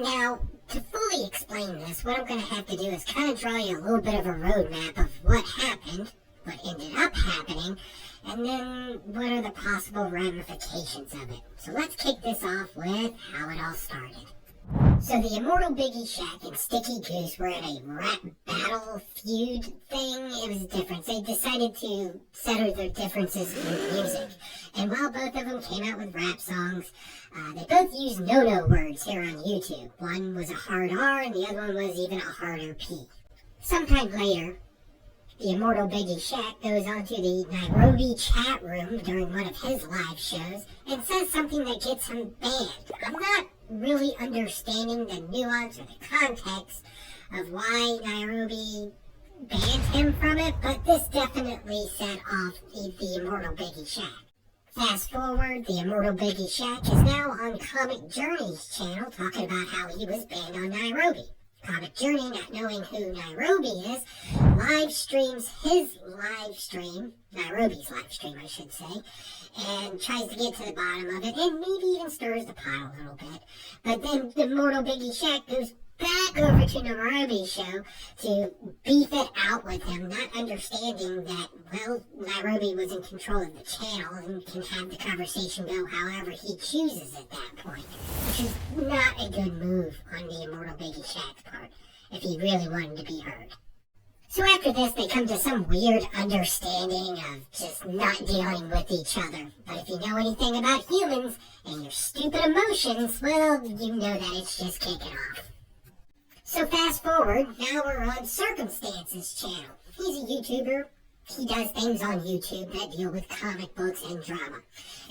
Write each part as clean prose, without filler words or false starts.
Now, to fully explain this, what I'm going to have to do is kind of draw you a little bit of a roadmap of what happened, what ended up happening, and then what are the possible ramifications of it. So let's kick this off with how it all started. So the Immortal Biggie Shack and Sticky Goose were in a rap battle feud thing. It was different. They decided to settle their differences through music. And while both of them came out with rap songs, they both used no-no words here on YouTube. One was a hard R and the other one was even a harder P. Sometime later, the Immortal Biggie Shack goes onto the Nairobi chat room during one of his live shows and says something that gets him banned. I'm not really understanding the nuance or the context of why Nairobi banned him from it, but this definitely set off the Immortal Biggie Shack. Fast forward, the Immortal Biggie Shack is now on Comic Journey's channel talking about how he was banned on Nairobi. Comic Journey, not knowing who Nairobi is, live streams his live stream, Nairobi's live stream I should say, and tries to get to the bottom of it, and maybe even stirs the pot a little bit. But then the Immortal Biggie Shack goes back over to Nairobi's show to beef it out with him, not understanding that, well, Nairobi was in control of the channel and can have the conversation go however he chooses at that point, which is not a good move on the Immortal Biggie Shack's part, if he really wanted to be heard. So after this, they come to some weird understanding of just not dealing with each other. But if you know anything about humans and your stupid emotions, well, you know that it's just kicking off. So fast forward, now we're on Circumstance's channel. He's a YouTuber. He does things on YouTube that deal with comic books and drama.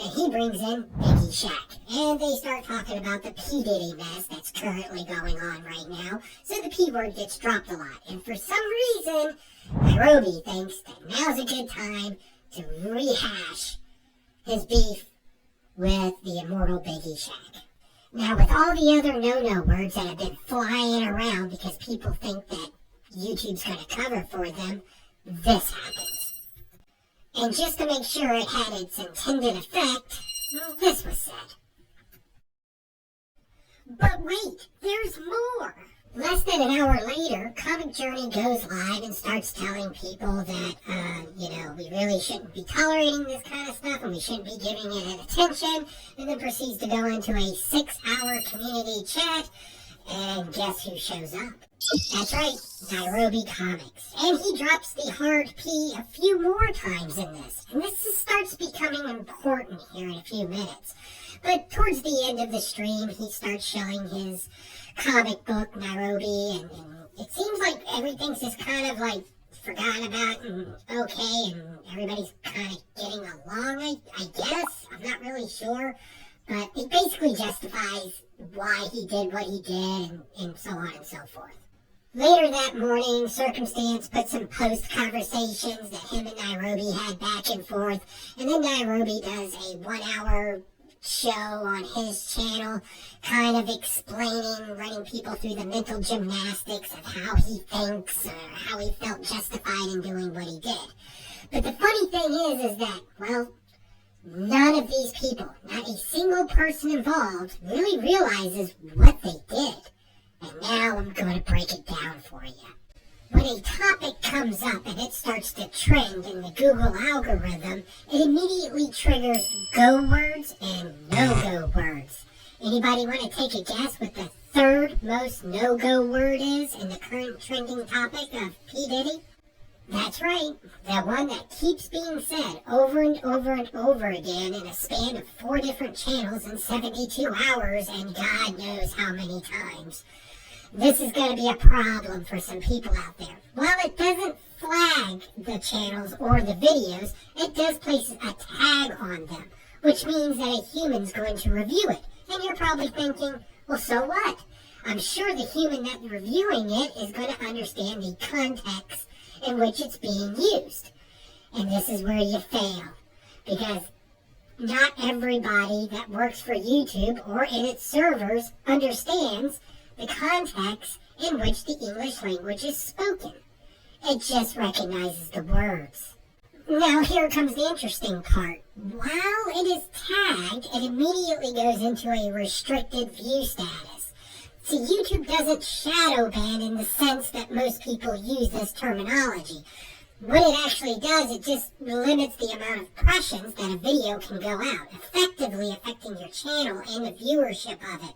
And he brings in Biggie Shack. And they start talking about the P. Diddy mess that's currently going on right now. So the P word gets dropped a lot. And for some reason, Nairobi thinks that now's a good time to rehash his beef with the Immortal Biggie Shack. Now, with all the other no-no words that have been flying around because people think that YouTube's going to cover for them, this happens. And just to make sure it had its intended effect, this was said. But wait, there's more! Less than an hour later, Comic Journey goes live and starts telling people that, we really shouldn't be tolerating this kind of stuff and we shouldn't be giving it attention, and then proceeds to go into a 6-hour community chat, and guess who shows up? That's right, Nairobi Comics. And he drops the hard P a few more times in this, and this starts becoming important here in a few minutes. But towards the end of the stream, he starts showing his comic book, Nairobi, and it seems like everything's just kind of like forgotten about and okay, and everybody's kind of getting along, I guess. I'm not really sure, but it basically justifies why he did what he did and so on and so forth. Later that morning, Circumstance put some post conversations that him and Nairobi had back and forth, and then Nairobi does a 1-hour show on his channel, kind of explaining, running people through the mental gymnastics of how he thinks or how he felt justified in doing what he did. But the funny thing is that, well, none of these people, not a single person involved, really realizes what they did. And now I'm going to break it down for you. When a topic comes up and it starts to trend in the Google algorithm, it immediately triggers go words and no-go words. Anybody want to take a guess what the third most no-go word is in the current trending topic of P. Diddy? That's right, the one that keeps being said over and over and over again in a span of 4 different channels in 72 hours and God knows how many times. This is going to be a problem for some people out there. While it doesn't flag the channels or the videos, it does place a tag on them, which means that a human's going to review it. And you're probably thinking, well, so what? I'm sure the human that's reviewing it is going to understand the context in which it's being used. And this is where you fail, because not everybody that works for YouTube or in its servers understands the context in which the English language is spoken. It just recognizes the words. Now here comes the interesting part. While it is tagged, it immediately goes into a restricted view status. See, YouTube doesn't shadow ban in the sense that most people use this terminology. What it actually does, it just limits the amount of impressions that a video can go out, effectively affecting your channel and the viewership of it.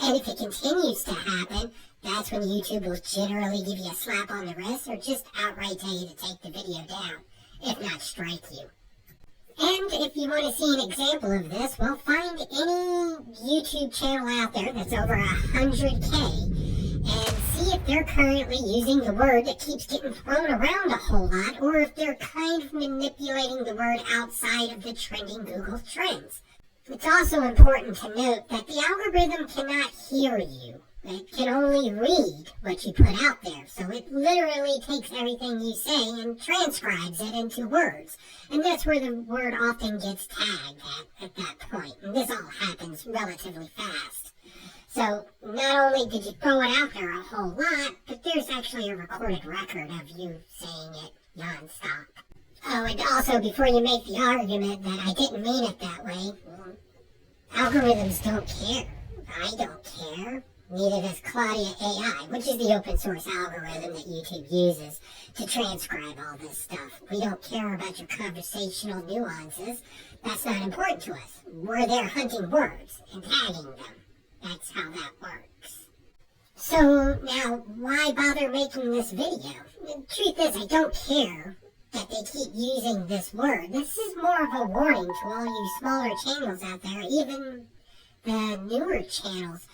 And if it continues to happen, that's when YouTube will generally give you a slap on the wrist or just outright tell you to take the video down, if not strike you. And if you want to see an example of this, well, find any YouTube channel out there that's over 100K and see if they're currently using the word that keeps getting thrown around a whole lot, or if they're kind of manipulating the word outside of the trending Google trends. It's also important to note that the algorithm cannot hear you. It can only read what you put out there, so it literally takes everything you say and transcribes it into words. And that's where the word often gets tagged at that point. And this all happens relatively fast. So not only did you throw it out there a whole lot, but there's actually a recorded record of you saying it nonstop. Oh, and also before you make the argument that I didn't mean it that way, well, algorithms don't care. I don't care. Neither does Claudia AI, which is the open source algorithm that YouTube uses to transcribe all this stuff. We don't care about your conversational nuances. That's not important to us. We're there hunting words and tagging them. That's how that works. So now, why bother making this video? The truth is, I don't care that they keep using this word. This is more of a warning to all you smaller channels out there, even the newer channels.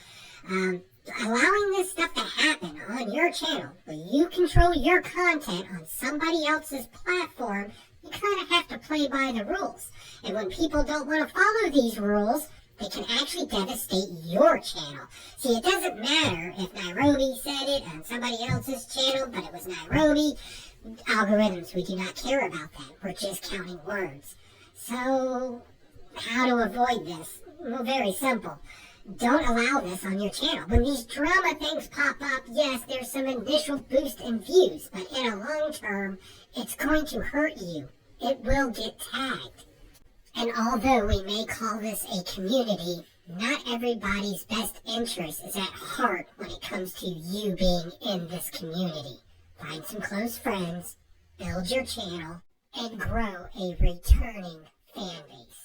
Allowing this stuff to happen on your channel, where you control your content on somebody else's platform, you kind of have to play by the rules. And when people don't want to follow these rules, they can actually devastate your channel. See, it doesn't matter if Nairobi said it on somebody else's channel, but it was Nairobi. Algorithms, we do not care about that. We're just counting words. So, how to avoid this? Well, very simple. Don't allow this on your channel. When these drama things pop up, yes, there's some initial boost in views, but in a long term, it's going to hurt you. It will get tagged. And although we may call this a community, not everybody's best interest is at heart when it comes to you being in this community. Find some close friends, build your channel, and grow a returning fan base.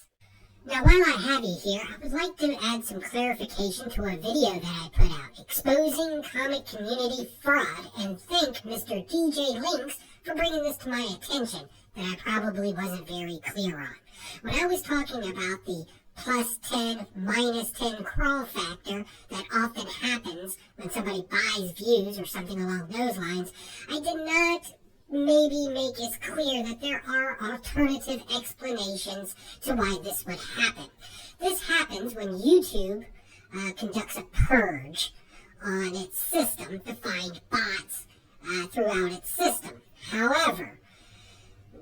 Now, while I have you here, I would like to add some clarification to a video that I put out, exposing comic community fraud, and thank Mr. DJ Links for bringing this to my attention that I probably wasn't very clear on. When I was talking about the +10, -10 crawl factor that often happens when somebody buys views or something along those lines, I did not maybe make it clear that there are alternative explanations to why this would happen. This happens when YouTube conducts a purge on its system to find bots throughout its system. However,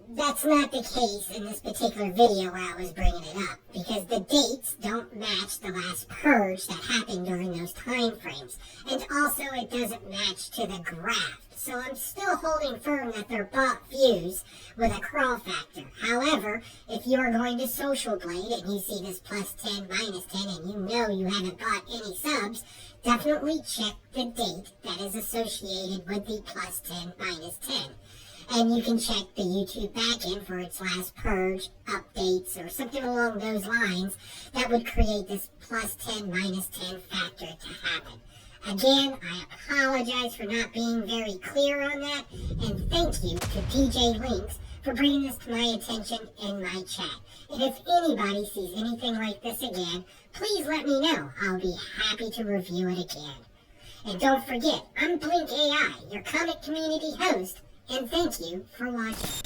that's not the case in this particular video where I was bringing it up, because the dates don't match the last purge that happened during those time frames. And also it doesn't match to the graph. So I'm still holding firm that they're bot views with a crawl factor. However, if you are going to Social Blade and you see this +10, -10, and you know you haven't bought any subs, definitely check the date that is associated with the +10, -10. And you can check the YouTube backend for its last purge, updates, or something along those lines that would create this +10, -10 factor to happen. Again, I apologize for not being very clear on that, and thank you to DJ Links for bringing this to my attention in my chat. And if anybody sees anything like this again, please let me know. I'll be happy to review it again. And don't forget, I'm Blink AI, your comic community host, and thank you for watching.